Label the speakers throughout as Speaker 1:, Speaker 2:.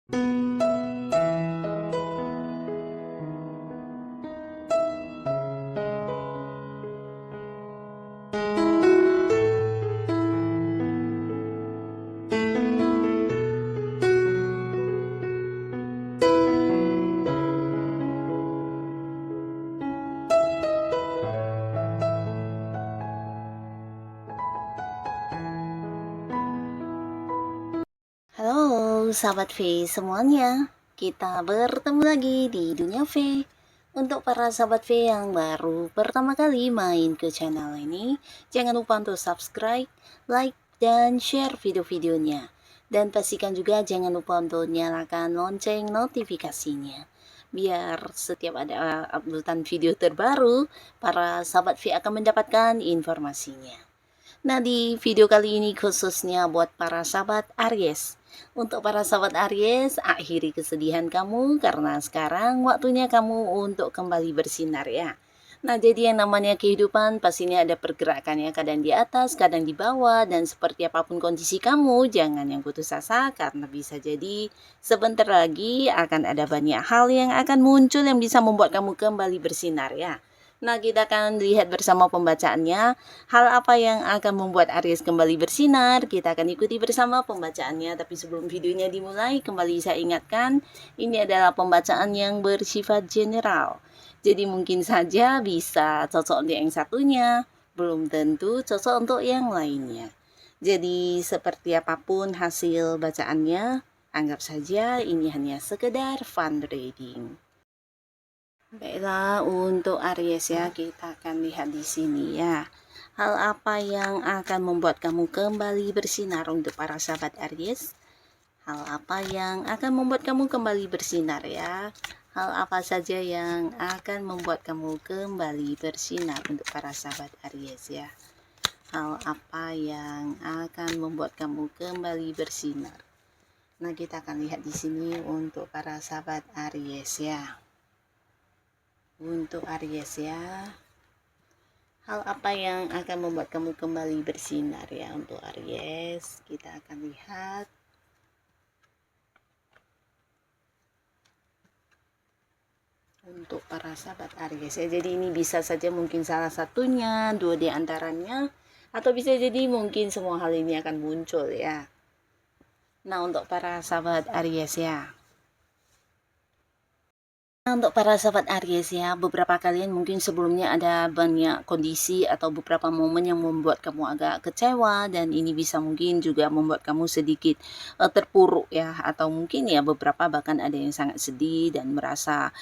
Speaker 1: Halo sahabat V semuanya, kita bertemu lagi di Dunia V. Untuk para sahabat V yang baru pertama kali main ke channel ini, jangan lupa untuk subscribe, like, dan share video-videonya. Dan pastikan juga jangan lupa untuk nyalakan lonceng notifikasinya, biar setiap ada uploadan video terbaru, para sahabat V akan mendapatkan informasinya. Nah, di video kali ini khususnya buat para sahabat Aries. Untuk para sahabat Aries, akhiri kesedihan kamu karena sekarang waktunya kamu untuk kembali bersinar ya. Nah, jadi yang namanya kehidupan pastinya ada pergerakannya, kadang di atas, kadang di bawah, dan seperti apapun kondisi kamu, jangan yang putus asa karena bisa jadi sebentar lagi akan ada banyak hal yang akan muncul yang bisa membuat kamu kembali bersinar ya. Nah, kita akan lihat bersama pembacaannya. Hal apa yang akan membuat Aries kembali bersinar? Kita akan ikuti bersama pembacaannya. Tapi sebelum videonya dimulai, kembali saya ingatkan, ini adalah pembacaan yang bersifat general. Jadi mungkin saja bisa cocok untuk yang satunya, belum tentu cocok untuk yang lainnya. Jadi seperti apapun hasil bacaannya, anggap saja ini hanya sekedar fun reading. Baiklah, untuk Aries ya, kita akan lihat di sini ya. Hal apa yang akan membuat kamu kembali bersinar untuk para sahabat Aries? Hal apa yang akan membuat kamu kembali bersinar ya? Hal apa saja yang akan membuat kamu kembali bersinar untuk para sahabat Aries ya? Hal apa yang akan membuat kamu kembali bersinar? Nah, kita akan lihat di sini untuk para sahabat Aries ya. Untuk Aries ya, hal apa yang akan membuat kamu kembali bersinar ya untuk Aries? Kita akan lihat. Untuk para sahabat Aries ya, jadi ini bisa saja mungkin salah satunya, dua di antaranya, atau bisa jadi mungkin semua hal ini akan muncul ya. Nah, untuk para sahabat Aries ya, untuk para sahabat Aries ya, beberapa kalian mungkin sebelumnya ada banyak kondisi atau beberapa momen yang membuat kamu agak kecewa, dan ini bisa mungkin juga membuat kamu sedikit terpuruk ya, atau mungkin ya beberapa bahkan ada yang sangat sedih dan merasa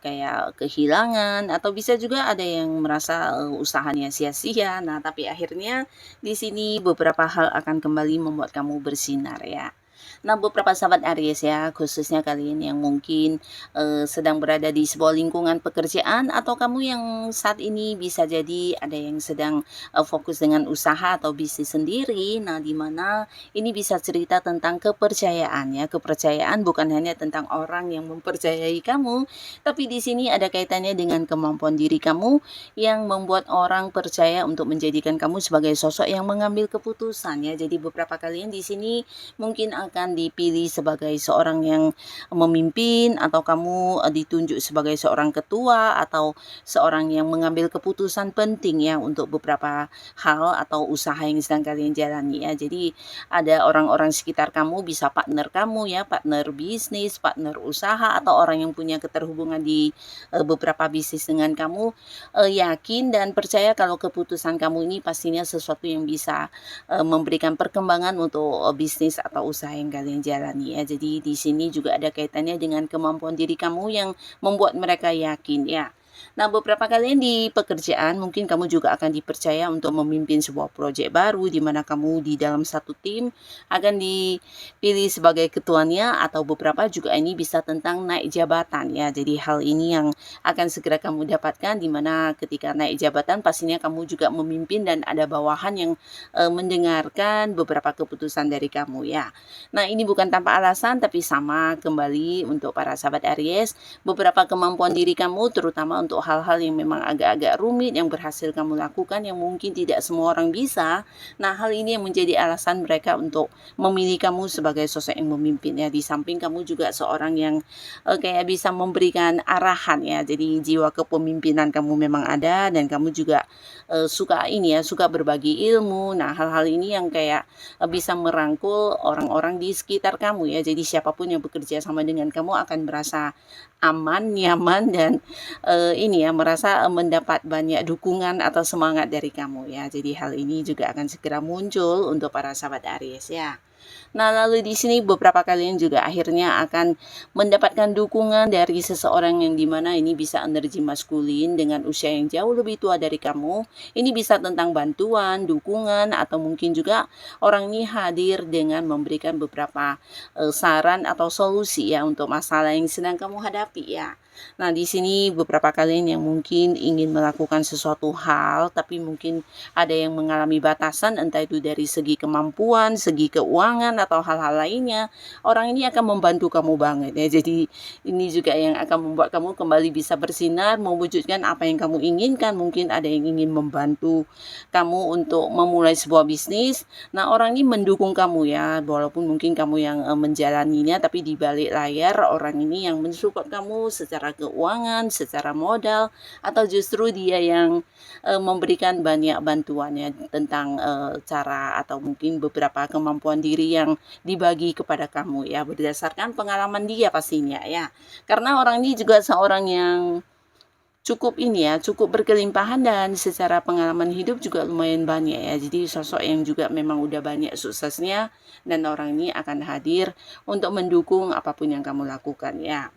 Speaker 1: kayak kehilangan, atau bisa juga ada yang merasa usahanya sia-sia. Nah, tapi akhirnya di sini beberapa hal akan kembali membuat kamu bersinar ya. Nah, beberapa sahabat Aries ya, khususnya kalian yang mungkin sedang berada di sebuah lingkungan pekerjaan, atau kamu yang saat ini bisa jadi ada yang sedang fokus dengan usaha atau bisnis sendiri. Nah, di mana ini bisa cerita tentang kepercayaan ya. Kepercayaan bukan hanya tentang orang yang mempercayai kamu, tapi di sini ada kaitannya dengan kemampuan diri kamu yang membuat orang percaya untuk menjadikan kamu sebagai sosok yang mengambil keputusan ya. Jadi beberapa kalian di sini mungkin akan dipilih sebagai seorang yang memimpin, atau kamu ditunjuk sebagai seorang ketua atau seorang yang mengambil keputusan penting ya untuk beberapa hal atau usaha yang sedang kalian jalani ya. Jadi ada orang-orang sekitar kamu, bisa partner kamu ya, partner bisnis, partner usaha, atau orang yang punya keterhubungan di beberapa bisnis dengan kamu, yakin dan percaya kalau keputusan kamu ini pastinya sesuatu yang bisa memberikan perkembangan untuk bisnis atau usaha yang kalian jalani ya. Jadi di sini juga ada kaitannya dengan kemampuan diri kamu yang membuat mereka yakin ya. Nah, beberapa kalian di pekerjaan mungkin kamu juga akan dipercaya untuk memimpin sebuah proyek baru, di mana kamu di dalam satu tim akan dipilih sebagai ketuanya, atau beberapa juga ini bisa tentang naik jabatan ya. Jadi hal ini yang akan segera kamu dapatkan, di mana ketika naik jabatan pastinya kamu juga memimpin dan ada bawahan yang mendengarkan beberapa keputusan dari kamu ya. Nah, ini bukan tanpa alasan, tapi sama kembali untuk para sahabat Aries, beberapa kemampuan diri kamu terutama untuk hal-hal yang memang agak-agak rumit yang berhasil kamu lakukan yang mungkin tidak semua orang bisa. Nah, hal ini yang menjadi alasan mereka untuk memilih kamu sebagai sosok yang memimpin ya. Di samping kamu juga seorang yang kayak bisa memberikan arahan ya. Jadi jiwa kepemimpinan kamu memang ada dan kamu juga suka ini ya, suka berbagi ilmu. Nah, hal-hal ini yang kayak bisa merangkul orang-orang di sekitar kamu ya. Jadi siapapun yang bekerja sama dengan kamu akan merasa aman, nyaman dan ini ya merasa mendapat banyak dukungan atau semangat dari kamu ya. Jadi hal ini juga akan segera muncul untuk para sahabat Aries ya. Nah, lalu di sini beberapa kalian juga akhirnya akan mendapatkan dukungan dari seseorang yang dimana ini bisa energi maskulin dengan usia yang jauh lebih tua dari kamu. Ini bisa tentang bantuan, dukungan, atau mungkin juga orang ini hadir dengan memberikan beberapa saran atau solusi ya untuk masalah yang sedang kamu hadapi ya. Nah, di sini beberapa kalian yang mungkin ingin melakukan sesuatu hal, tapi mungkin ada yang mengalami batasan, entah itu dari segi kemampuan, segi keuangan, atau hal-hal lainnya. Orang ini akan membantu kamu banget ya. Jadi ini juga yang akan membuat kamu kembali bisa bersinar, mewujudkan apa yang kamu inginkan. Mungkin ada yang ingin membantu kamu untuk memulai sebuah bisnis. Nah, orang ini mendukung kamu ya, walaupun mungkin kamu yang menjalaninya, tapi di balik layar orang ini yang mensupport kamu secara keuangan, secara modal, atau justru dia yang memberikan banyak bantuan ya tentang cara atau mungkin beberapa kemampuan diri yang dibagi kepada kamu ya berdasarkan pengalaman dia pastinya ya. Karena orang ini juga seorang yang cukup ini ya, cukup berkelimpahan dan secara pengalaman hidup juga lumayan banyak ya. Jadi sosok yang juga memang udah banyak suksesnya dan orang ini akan hadir untuk mendukung apapun yang kamu lakukan ya.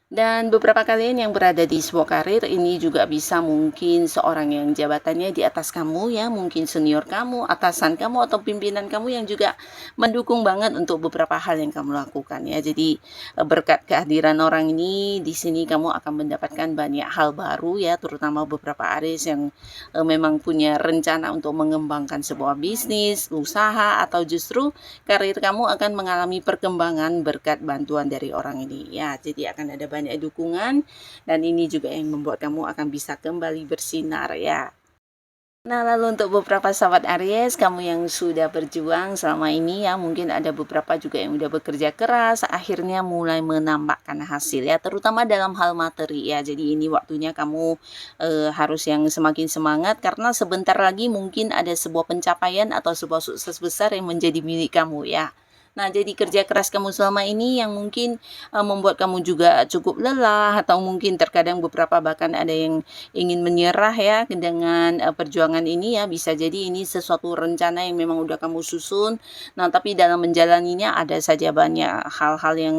Speaker 1: Dan beberapa kalian yang berada di sebuah karir ini juga bisa mungkin seorang yang jabatannya di atas kamu ya, mungkin senior kamu, atasan kamu atau pimpinan kamu yang juga mendukung banget untuk beberapa hal yang kamu lakukan ya. Jadi berkat kehadiran orang ini di sini kamu akan mendapatkan banyak hal baru ya, terutama beberapa Aries yang memang punya rencana untuk mengembangkan sebuah bisnis, usaha atau justru karir kamu akan mengalami perkembangan berkat bantuan dari orang ini ya. Jadi akan ada banyak dukungan dan ini juga yang membuat kamu akan bisa kembali bersinar ya. Nah, lalu untuk beberapa sahabat Aries, kamu yang sudah berjuang selama ini ya, mungkin ada beberapa juga yang udah bekerja keras, akhirnya mulai menampakkan hasil ya, terutama dalam hal materi ya. Jadi ini waktunya kamu harus yang semakin semangat karena sebentar lagi mungkin ada sebuah pencapaian atau sebuah sukses besar yang menjadi milik kamu ya. Nah, jadi kerja keras kamu selama ini yang mungkin membuat kamu juga cukup lelah atau mungkin terkadang beberapa bahkan ada yang ingin menyerah ya dengan perjuangan ini ya. Bisa jadi ini sesuatu rencana yang memang udah kamu susun. Nah, tapi dalam menjalaninya ada saja banyak hal-hal yang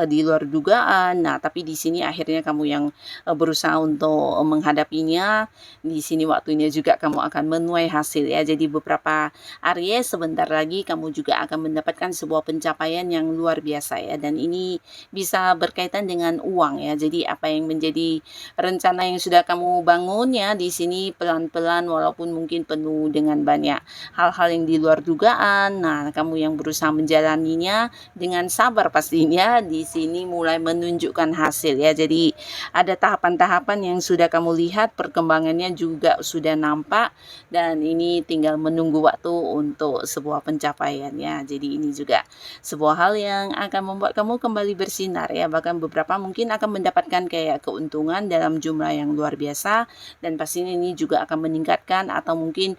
Speaker 1: di luar dugaan. Nah, tapi di sini akhirnya kamu yang berusaha untuk menghadapinya. Di sini waktunya juga kamu akan menuai hasil ya. Jadi beberapa Aries sebentar lagi kamu juga akan mendapatkan sebuah pencapaian yang luar biasa ya, dan ini bisa berkaitan dengan uang ya. Jadi apa yang menjadi rencana yang sudah kamu bangun ya di sini pelan-pelan walaupun mungkin penuh dengan banyak hal-hal yang di luar dugaan. Nah, kamu yang berusaha menjalaninya dengan sabar pastinya di sini mulai menunjukkan hasil ya. Jadi ada tahapan-tahapan yang sudah kamu lihat, perkembangannya juga sudah nampak dan ini tinggal menunggu waktu untuk sebuah pencapaian ya. Jadi ini juga sebuah hal yang akan membuat kamu kembali bersinar ya, bahkan beberapa mungkin akan mendapatkan kayak keuntungan dalam jumlah yang luar biasa dan pastinya ini juga akan meningkatkan atau mungkin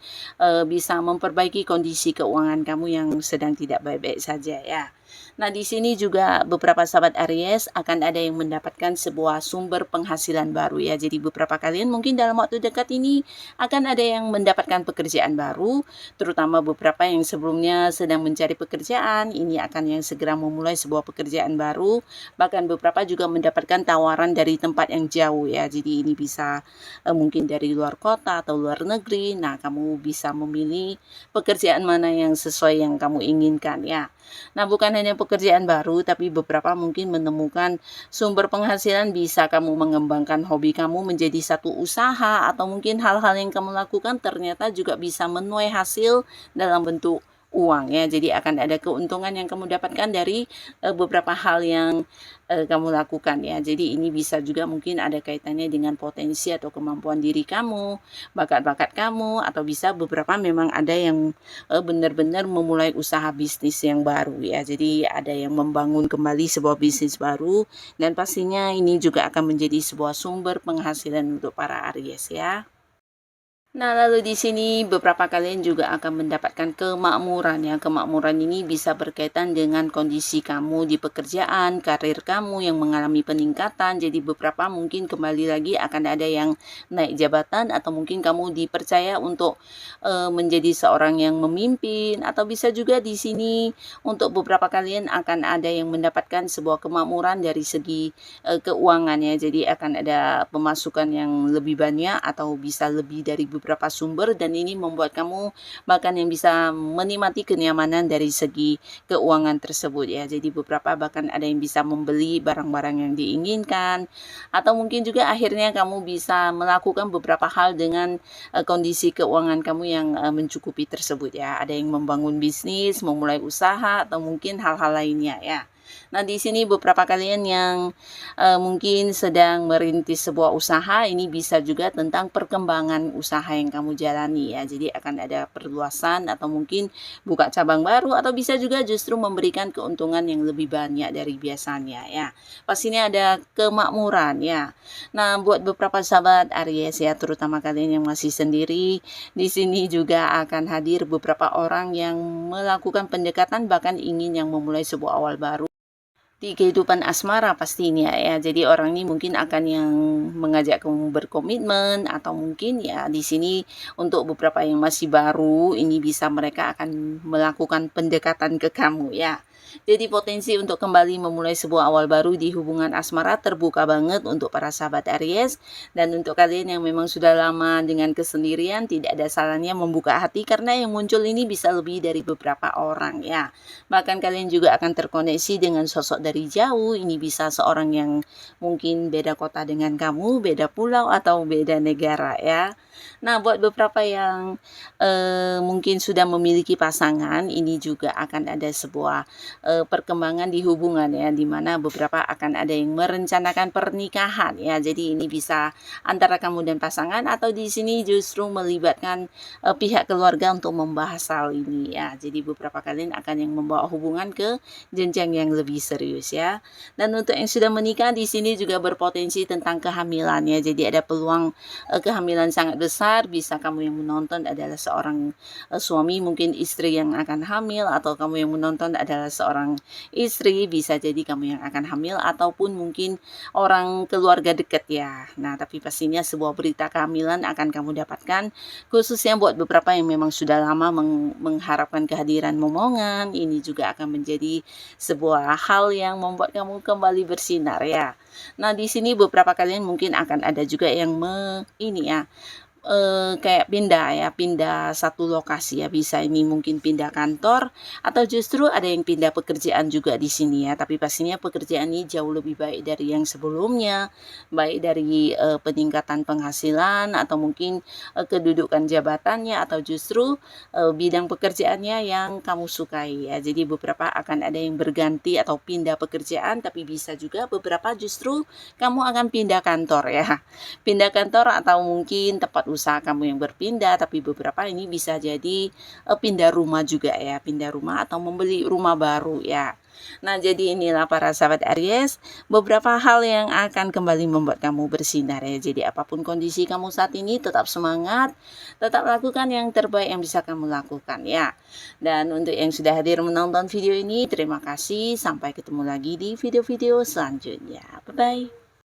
Speaker 1: bisa memperbaiki kondisi keuangan kamu yang sedang tidak baik-baik saja ya. Nah, di sini juga beberapa sahabat Aries akan ada yang mendapatkan sebuah sumber penghasilan baru ya. Jadi beberapa kalian mungkin dalam waktu dekat ini akan ada yang mendapatkan pekerjaan baru, terutama beberapa yang sebelumnya sedang mencari pekerjaan, ini akan yang segera memulai sebuah pekerjaan baru. Bahkan beberapa juga mendapatkan tawaran dari tempat yang jauh ya. Jadi ini bisa mungkin dari luar kota atau luar negeri. Nah, kamu bisa memilih pekerjaan mana yang sesuai yang kamu inginkan ya. Nah, bukan hanya pekerjaan baru, tapi beberapa mungkin menemukan sumber penghasilan, bisa kamu mengembangkan hobi kamu menjadi satu usaha, atau mungkin hal-hal yang kamu lakukan ternyata juga bisa menuai hasil dalam bentuk uang ya. Jadi akan ada keuntungan yang kamu dapatkan dari beberapa hal yang kamu lakukan ya. Jadi ini bisa juga mungkin ada kaitannya dengan potensi atau kemampuan diri kamu, bakat-bakat kamu, atau bisa beberapa memang ada yang benar-benar memulai usaha bisnis yang baru ya. Jadi ada yang membangun kembali sebuah bisnis baru, dan pastinya ini juga akan menjadi sebuah sumber penghasilan untuk para Aries ya. Nah, lalu di sini beberapa kalian juga akan mendapatkan kemakmuran ya. Kemakmuran ini bisa berkaitan dengan kondisi kamu di pekerjaan, karir kamu yang mengalami peningkatan. Jadi beberapa mungkin kembali lagi akan ada yang naik jabatan, atau mungkin kamu dipercaya untuk menjadi seorang yang memimpin, atau bisa juga di sini untuk beberapa kalian akan ada yang mendapatkan sebuah kemakmuran dari segi keuangan ya. Jadi akan ada pemasukan yang lebih banyak atau bisa lebih dari beberapa sumber, dan ini membuat kamu bahkan yang bisa menikmati kenyamanan dari segi keuangan tersebut ya. Jadi beberapa bahkan ada yang bisa membeli barang-barang yang diinginkan, atau mungkin juga akhirnya kamu bisa melakukan beberapa hal dengan kondisi keuangan kamu yang mencukupi tersebut ya. Ada yang membangun bisnis, memulai usaha, atau mungkin hal-hal lainnya ya. Nah, di sini beberapa kalian yang mungkin sedang merintis sebuah usaha, ini bisa juga tentang perkembangan usaha yang kamu jalani ya. Jadi akan ada perluasan, atau mungkin buka cabang baru, atau bisa juga justru memberikan keuntungan yang lebih banyak dari biasanya ya. Pastinya ada kemakmuran ya. Nah, buat beberapa sahabat Aries ya, terutama kalian yang masih sendiri, di sini juga akan hadir beberapa orang yang melakukan pendekatan, bahkan ingin yang memulai sebuah awal baru di kehidupan asmara pastinya ya. Jadi orang ini mungkin akan yang mengajak kamu berkomitmen, atau mungkin ya di sini untuk beberapa yang masih baru, ini bisa mereka akan melakukan pendekatan ke kamu ya. Jadi potensi untuk kembali memulai sebuah awal baru di hubungan asmara terbuka banget untuk para sahabat Aries. Dan untuk kalian yang memang sudah lama dengan kesendirian, tidak ada salahnya membuka hati, karena yang muncul ini bisa lebih dari beberapa orang ya. Bahkan kalian juga akan terkoneksi dengan sosok dari jauh. Ini bisa seorang yang mungkin beda kota dengan kamu, beda pulau, atau beda negara ya. Nah, buat beberapa yang mungkin sudah memiliki pasangan, ini juga akan ada sebuah perkembangan di hubungan ya, dimana beberapa akan ada yang merencanakan pernikahan ya. Jadi ini bisa antara kamu dan pasangan, atau di sini justru melibatkan pihak keluarga untuk membahas hal ini ya. Jadi beberapa kalian akan yang membawa hubungan ke jenjang yang lebih serius ya. Dan untuk yang sudah menikah, di sini juga berpotensi tentang kehamilan ya. Jadi ada peluang kehamilan sangat besar. Bisa kamu yang menonton adalah seorang suami, mungkin istri yang akan hamil, atau kamu yang menonton adalah seorang istri, bisa jadi kamu yang akan hamil, ataupun mungkin orang keluarga dekat ya. Nah, tapi pastinya sebuah berita kehamilan akan kamu dapatkan, khususnya buat beberapa yang memang sudah lama mengharapkan kehadiran momongan. Ini juga akan menjadi sebuah hal yang membuat kamu kembali bersinar ya. Nah, di sini beberapa kalian mungkin akan ada juga yang kayak pindah satu lokasi ya. Bisa ini mungkin pindah kantor, atau justru ada yang pindah pekerjaan juga di sini ya. Tapi pastinya pekerjaan ini jauh lebih baik dari yang sebelumnya, baik dari peningkatan penghasilan, atau mungkin kedudukan jabatannya, atau justru bidang pekerjaannya yang kamu sukai ya. Jadi beberapa akan ada yang berganti atau pindah pekerjaan, tapi bisa juga beberapa justru kamu akan pindah kantor ya. Pindah kantor, atau mungkin tempat usaha kamu yang berpindah, tapi beberapa ini bisa jadi pindah rumah juga ya, pindah rumah atau membeli rumah baru ya. Nah, jadi inilah para sahabat Aries, beberapa hal yang akan kembali membuat kamu bersinar ya. Jadi apapun kondisi kamu saat ini, tetap semangat, tetap lakukan yang terbaik yang bisa kamu lakukan ya. Dan untuk yang sudah hadir menonton video ini, terima kasih. Sampai ketemu lagi di video-video selanjutnya. Bye-bye.